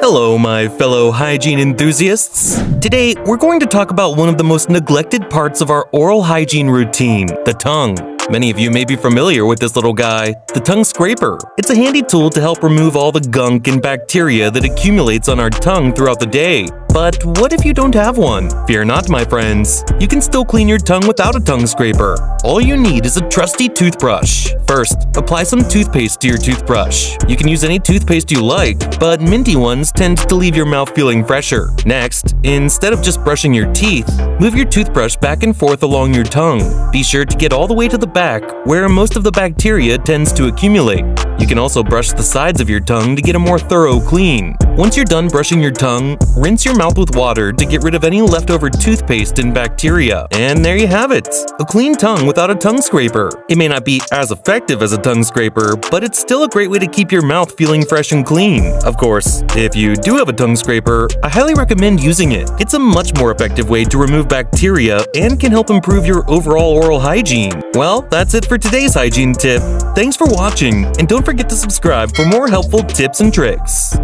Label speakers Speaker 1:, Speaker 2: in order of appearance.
Speaker 1: Hello, my fellow hygiene enthusiasts. Today, we're going to talk about one of the most neglected parts of our oral hygiene routine, the tongue. Many of you may be familiar with this little guy, the tongue scraper. It's a handy tool to help remove all the gunk and bacteria that accumulates on our tongue throughout the day. But what if you don't have one? Fear not, my friends. You can still clean your tongue without a tongue scraper. All you need is a trusty toothbrush. First, apply some toothpaste to your toothbrush. You can use any toothpaste you like, but minty ones tend to leave your mouth feeling fresher. Next, instead of just brushing your teeth, move your toothbrush back and forth along your tongue. Be sure to get all the way to the back, where most of the bacteria tends to accumulate. You can also brush the sides of your tongue to get a more thorough clean. Once you're done brushing your tongue, rinse your mouth with water to get rid of any leftover toothpaste and bacteria. And there you have it, a clean tongue without a tongue scraper. It may not be as effective as a tongue scraper, but it's still a great way to keep your mouth feeling fresh and clean. Of course, if you do have a tongue scraper, I highly recommend using it. It's a much more effective way to remove bacteria and can help improve your overall oral hygiene. Well, that's it for today's hygiene tip. Thanks for watching, and don't forget to subscribe for more helpful tips and tricks.